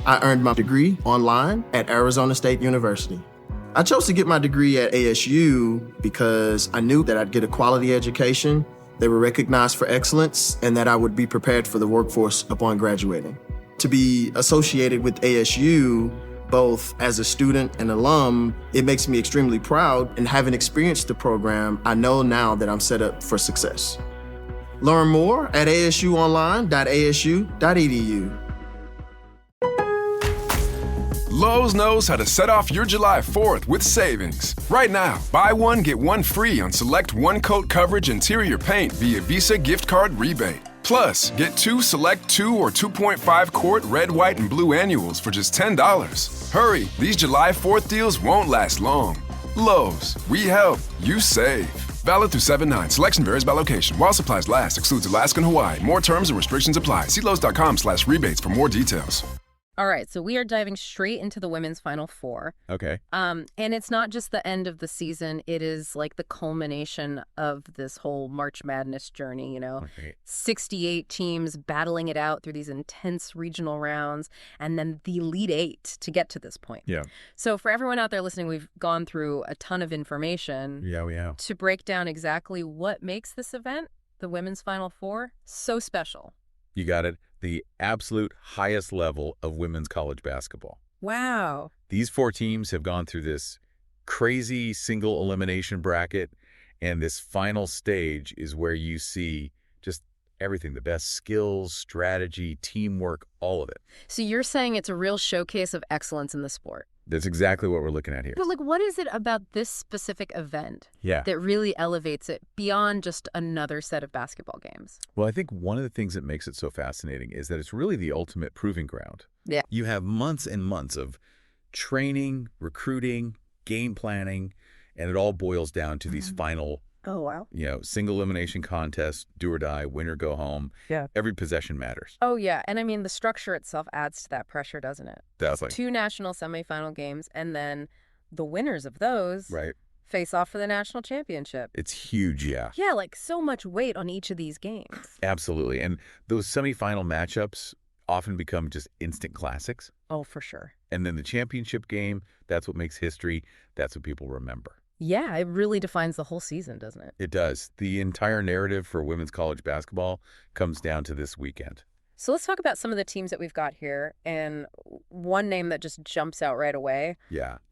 I earned my degree online at Arizona State University. I chose to get my degree at ASU because I knew that I'd get a quality education, they were recognized for excellence, and that I would be prepared for the workforce upon graduating. To be associated with ASU, both as a student and alum, it makes me extremely proud, and having experienced the program, I know now that I'm set up for success. Learn more at asuonline.asu.edu. Lowe's knows how to set off your July 4th with savings. Right now, buy one, get one free on select one-coat coverage interior paint via Visa gift card rebate. Plus, get two select 2 or 2.5 quart red, white, and blue annuals for just $10. Hurry, these July 4th deals won't last long. Lowe's, we help, you save. Valid through 7/9. Selection varies by location. While supplies last, excludes Alaska and Hawaii. More terms and restrictions apply. See Lowe's.com/rebates for more details. All right, so we are diving straight into the women's Final Four. Okay. And it's not just the end of the season. It is like the culmination of this whole March Madness journey, you know. Okay. 68 teams battling it out through these intense regional rounds, and then the Elite Eight to get to this point. Yeah. So for everyone out there listening, we've gone through a ton of information. Yeah, we have. To break down exactly what makes this event, the women's Final Four, so special. You got it. The absolute highest level of women's college basketball. Wow. These 4 teams have gone through this crazy single elimination bracket, and this final stage is where you see just everything, the best skills, strategy, teamwork, all of it. So you're saying it's a real showcase of excellence in the sport. That's exactly what we're looking at here. But, like, what is it about this specific event Yeah. that really elevates it beyond just another set of basketball games? Well, I think one of the things that makes it so fascinating is that it's really the ultimate proving ground. Yeah. You have months and months of training, recruiting, game planning, and it all boils down to these final, Oh, wow. single elimination contests, do or die, win or go home. Yeah. Every possession matters. Oh, yeah. And I mean, the structure itself adds to that pressure, doesn't it? That's like 2 national semifinal games, and then the winners of those right. face off for the national championship. It's huge, yeah. Yeah, like so much weight on each of these games. Absolutely. And those semifinal matchups often become just instant classics. Oh, for sure. And then the championship game, that's what makes history. That's what people remember. Yeah, it really defines the whole season, doesn't it? It does. The entire narrative for women's college basketball comes down to this weekend. So let's talk about some of the teams that we've got here. And one name that just jumps out right away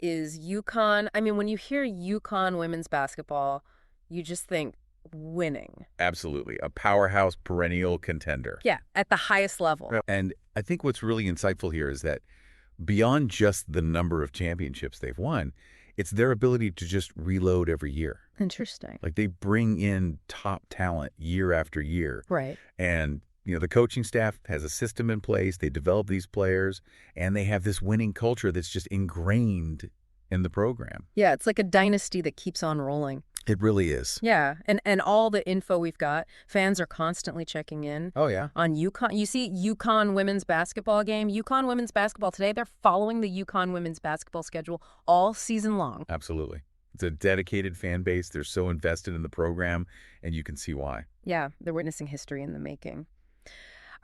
is UConn. I mean, when you hear UConn women's basketball, you just think winning. Absolutely. A powerhouse perennial contender. Yeah, at the highest level. And I think what's really insightful here is that beyond just the number of championships they've won, it's their ability to just reload every year. Interesting. Like they bring in top talent year after year. Right. And, the coaching staff has a system in place. They develop these players, and they have this winning culture that's just ingrained in the program. Yeah, it's like a dynasty that keeps on rolling. It really is. Yeah, and all the info we've got, fans are constantly checking in. Oh, yeah. On UConn. You see UConn women's basketball game. UConn women's basketball today, they're following the UConn women's basketball schedule all season long. Absolutely. It's a dedicated fan base. They're so invested in the program, and you can see why. Yeah, they're witnessing history in the making.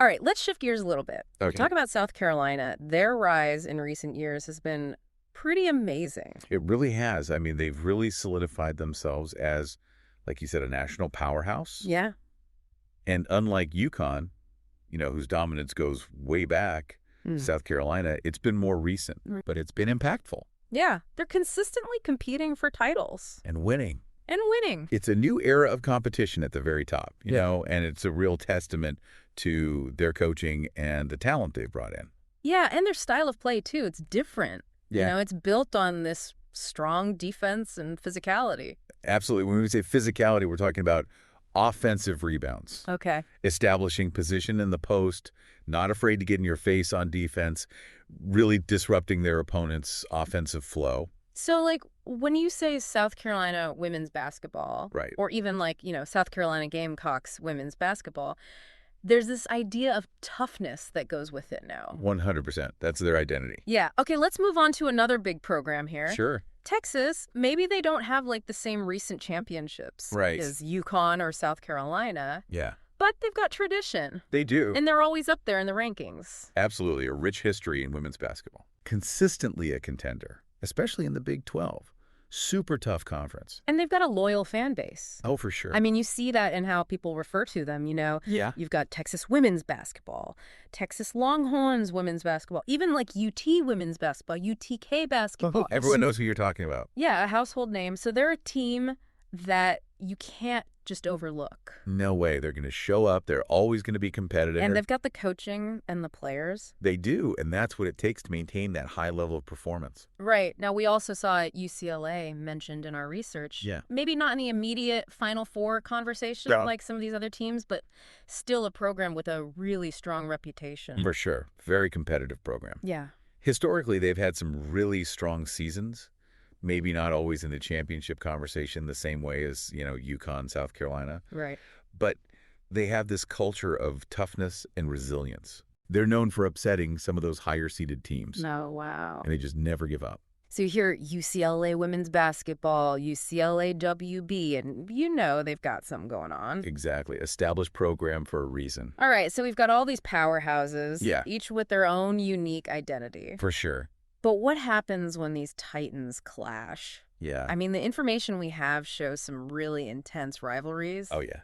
All right, let's shift gears a little bit. Okay. Talk about South Carolina. Their rise in recent years has been pretty amazing. It really has. I mean, they've really solidified themselves as, like you said, a national powerhouse. Yeah. And unlike UConn, whose dominance goes way back, South Carolina, it's been more recent, but it's been impactful. Yeah, they're consistently competing for titles. And winning. It's a new era of competition at the very top, you know, and it's a real testament to their coaching and the talent they've brought in. Yeah, and their style of play, too. It's different. Yeah. It's built on this strong defense and physicality. Absolutely. When we say physicality, we're talking about offensive rebounds. Okay. Establishing position in the post, not afraid to get in your face on defense, really disrupting their opponent's offensive flow. So, like, when you say South Carolina women's basketball, right, or even like, South Carolina Gamecocks women's basketball, there's this idea of toughness that goes with it now. 100%. That's their identity. Yeah. Okay, let's move on to another big program here. Sure. Texas, maybe they don't have like the same recent championships right. as UConn or South Carolina. Yeah. But they've got tradition. They do. And they're always up there in the rankings. Absolutely. A rich history in women's basketball. Consistently a contender, especially in the Big 12. Super tough conference. And they've got a loyal fan base. Oh, for sure. I mean, you see that in how people refer to them, you know? Yeah. You've got Texas women's basketball, Texas Longhorns women's basketball, even like UT women's basketball, UTK basketball. Everyone knows who you're talking about. Yeah, a household name. So they're a team that you can't just overlook. No way. They're going to show up. They're always going to be competitive. And they've got the coaching and the players. They do, and that's what it takes to maintain that high level of performance. Right. Now, we also saw UCLA mentioned in our research. Yeah. Maybe not in the immediate Final Four conversation like some of these other teams, but still a program with a really strong reputation. For sure. Very competitive program. Yeah. Historically, they've had some really strong seasons. Maybe not always in the championship conversation the same way as, UConn, South Carolina. Right. But they have this culture of toughness and resilience. They're known for upsetting some of those higher-seeded teams. Oh, wow. And they just never give up. So you hear UCLA women's basketball, UCLA WB, and they've got something going on. Exactly. Established program for a reason. All right, so we've got all these powerhouses, Yeah. each with their own unique identity. For sure. But what happens when these titans clash? Yeah. I mean, the information we have shows some really intense rivalries. Oh, yeah.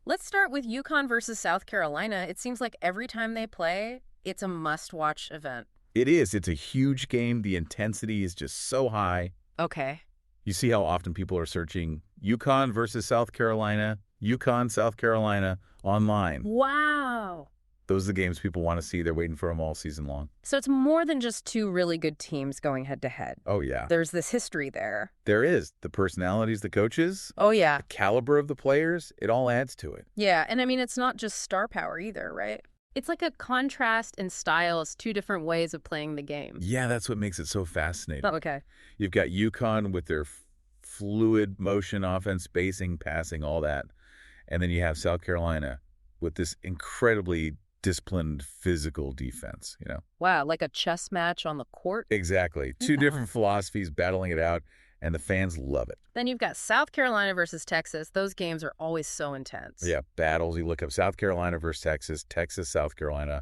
Let's start with UConn versus South Carolina. It seems like every time they play, it's a must-watch event. It is. It's a huge game. The intensity is just so high. Okay. You see how often people are searching UConn versus South Carolina, UConn, South Carolina online. Wow. Those are the games people want to see. They're waiting for them all season long. So it's more than just two really good teams going head-to-head. Oh, yeah. There's this history there. There is. The personalities, the coaches, Oh, yeah. the caliber of the players, it all adds to it. Yeah, and I mean, it's not just star power either, right? It's like a contrast in styles, two different ways of playing the game. Yeah, that's what makes it so fascinating. Oh, okay. You've got UConn with their fluid motion, offense, spacing, passing, all that. And then you have South Carolina with this incredibly disciplined physical defense, Wow, like a chess match on the court? Exactly. Two different philosophies battling it out, and the fans love it. Then you've got South Carolina versus Texas. Those games are always so intense. Yeah, battles. You look up South Carolina versus Texas, Texas, South Carolina,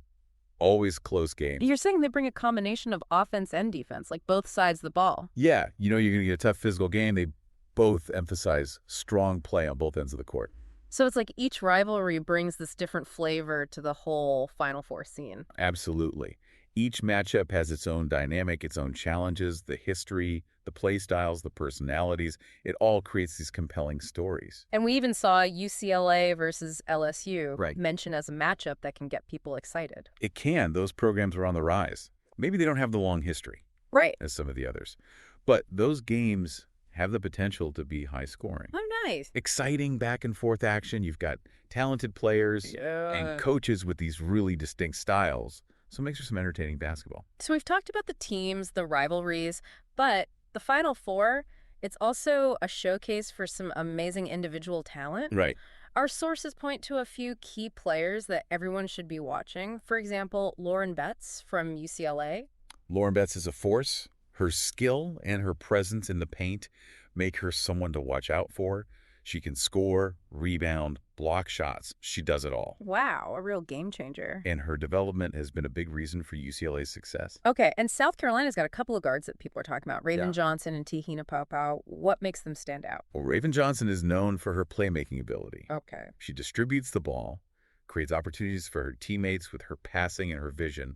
always close games. You're saying they bring a combination of offense and defense, like both sides of the ball. Yeah, you're going to get a tough physical game. They both emphasize strong play on both ends of the court. So it's like each rivalry brings this different flavor to the whole Final Four scene. Absolutely. Each matchup has its own dynamic, its own challenges, the history, the play styles, the personalities. It all creates these compelling stories. And we even saw UCLA versus LSU Right. mentioned as a matchup that can get people excited. It can. Those programs are on the rise. Maybe they don't have the long history Right. as some of the others. But those games have the potential to be high scoring. Oh, nice. Exciting back and forth action. You've got talented players and coaches with these really distinct styles. So it makes for some entertaining basketball. So we've talked about the teams, the rivalries, but the Final Four, it's also a showcase for some amazing individual talent. Right. Our sources point to a few key players that everyone should be watching. For example, Lauren Betts from UCLA. Lauren Betts is a force. Her skill and her presence in the paint make her someone to watch out for. She can score, rebound, block shots. She does it all. Wow, a real game changer. And her development has been a big reason for UCLA's success. Okay, and South Carolina's got a couple of guards that people are talking about. Raven Yeah. Johnson and Tehina Paopao. What makes them stand out? Well, Raven Johnson is known for her playmaking ability. Okay. She distributes the ball, creates opportunities for her teammates with her passing and her vision,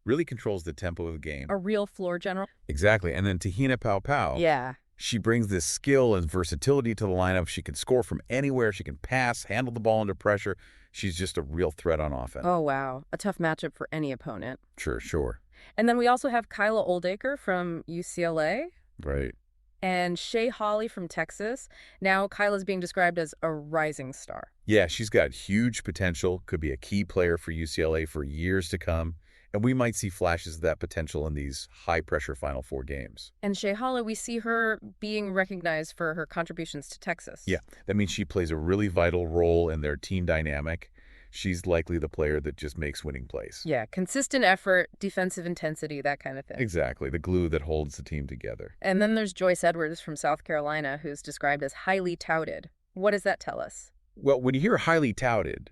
really controls the tempo of the game. A real floor general? Exactly. And then Tehina Paopao. Yeah. She brings this skill and versatility to the lineup. She can score from anywhere. She can pass, handle the ball under pressure. She's just a real threat on offense. Oh, wow. A tough matchup for any opponent. Sure. And then we also have Kyla Oldacre from UCLA Right. and Shea Holley from Texas. Now Kyla's being described as a rising star. Yeah, she's got huge potential, could be a key player for UCLA for years to come. And we might see flashes of that potential in these high-pressure Final Four games. And Shea Holley, we see her being recognized for her contributions to Texas. Yeah, that means she plays a really vital role in their team dynamic. She's likely the player that just makes winning plays. Yeah, consistent effort, defensive intensity, that kind of thing. Exactly, the glue that holds the team together. And then there's Joyce Edwards from South Carolina, who's described as highly touted. What does that tell us? Well, when you hear highly touted,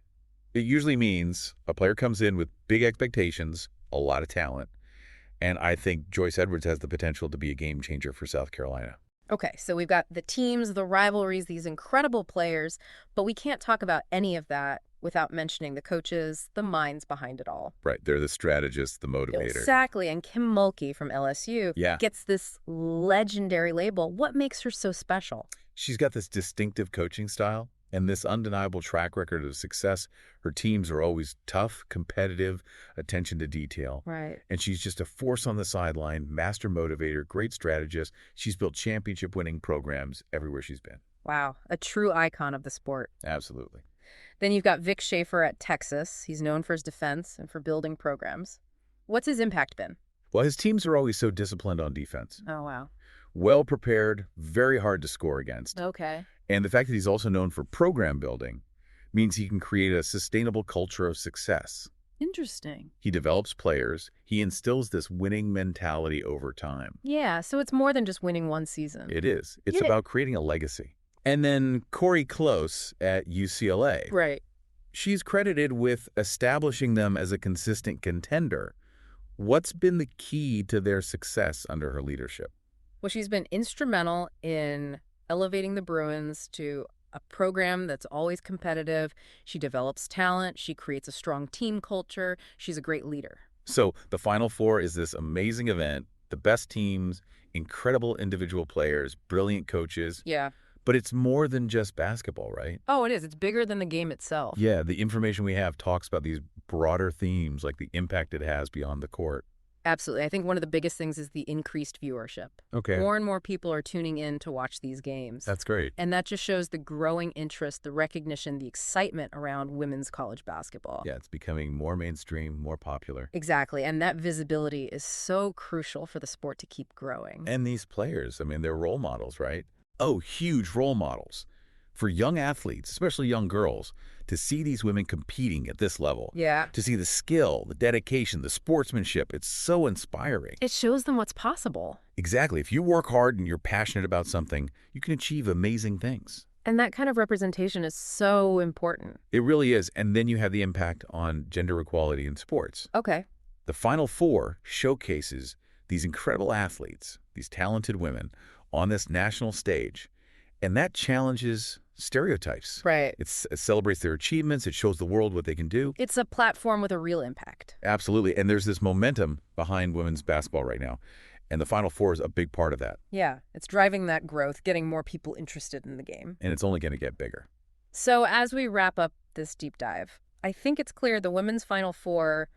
It usually means a player comes in with big expectations, a lot of talent, and I think Joyce Edwards has the potential to be a game changer for South Carolina. Okay, so we've got the teams, the rivalries, these incredible players, but we can't talk about any of that without mentioning the coaches, the minds behind it all. Right, they're the strategists, the motivator. Exactly, and Kim Mulkey from LSU gets this legendary label. What makes her so special? She's got this distinctive coaching style and this undeniable track record of success. Her teams are always tough, competitive, attention to detail. Right. And she's just a force on the sideline, master motivator, great strategist. She's built championship-winning programs everywhere she's been. Wow, a true icon of the sport. Absolutely. Then you've got Vic Schaefer at Texas. He's known for his defense and for building programs. What's his impact been? Well, his teams are always so disciplined on defense. Oh, wow. Well prepared, very hard to score against. Okay. And the fact that he's also known for program building means he can create a sustainable culture of success. Interesting. He develops players. He instills this winning mentality over time. Yeah, so it's more than just winning one season. It is. It's about creating a legacy. And then Corey Close at UCLA. Right. She's credited with establishing them as a consistent contender. What's been the key to their success under her leadership? Well, she's been instrumental in elevating the Bruins to a program that's always competitive. She develops talent. She creates a strong team culture. She's a great leader. So the Final Four is this amazing event, the best teams, incredible individual players, brilliant coaches. Yeah. But it's more than just basketball, right? Oh, it is. It's bigger than the game itself. Yeah, the information we have talks about these broader themes, like the impact it has beyond the court. Absolutely. I think one of the biggest things is the increased viewership. Okay. More and more people are tuning in to watch these games. That's great. And that just shows the growing interest, the recognition, the excitement around women's college basketball. Yeah, it's becoming more mainstream, more popular. Exactly. And that visibility is so crucial for the sport to keep growing. And these players, I mean, they're role models, right? Oh, huge role models. For young athletes, especially young girls, to see these women competing at this level. Yeah. To see the skill, the dedication, the sportsmanship, it's so inspiring. It shows them what's possible. Exactly. If you work hard and you're passionate about something, you can achieve amazing things. And that kind of representation is so important. It really is. And then you have the impact on gender equality in sports. Okay. The Final Four showcases these incredible athletes, these talented women, on this national stage, and that challenges stereotypes. Right. It celebrates their achievements. It shows the world what they can do. It's a platform with a real impact. Absolutely. And there's this momentum behind women's basketball right now, and the Final Four is a big part of that. Yeah, it's driving that growth, getting more people interested in the game. And it's only going to get bigger. So as we wrap up this deep dive, I think it's clear the women's Final Four,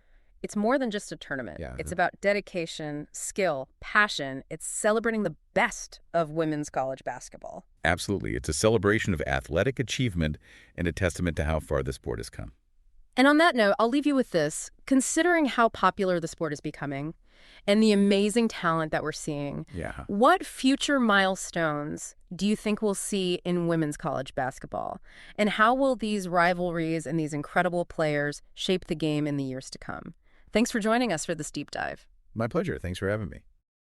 it's more than just a tournament. Yeah. It's about dedication, skill, passion. It's celebrating the best of women's college basketball. Absolutely. It's a celebration of athletic achievement and a testament to how far the sport has come. And on that note, I'll leave you with this. Considering how popular the sport is becoming and the amazing talent that we're seeing, what future milestones do you think we'll see in women's college basketball? And how will these rivalries and these incredible players shape the game in the years to come? Thanks for joining us for this deep dive. My pleasure. Thanks for having me.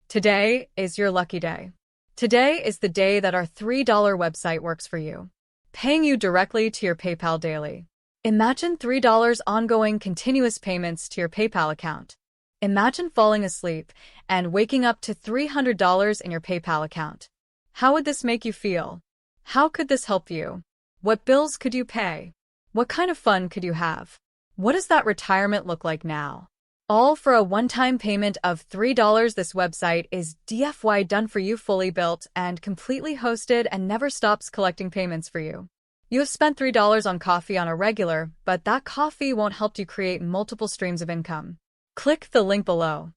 Today is your lucky day. Today is the day that our $3 website works for you, paying you directly to your PayPal daily. Imagine $3 ongoing continuous payments to your PayPal account. Imagine falling asleep and waking up to $300 in your PayPal account. How would this make you feel? How could this help you? What bills could you pay? What kind of fun could you have? What does that retirement look like now? All for a one-time payment of $3. This website is DFY done for you, fully built and completely hosted, and never stops collecting payments for you. You have spent $3 on coffee on a regular, but that coffee won't help you create multiple streams of income. Click the link below.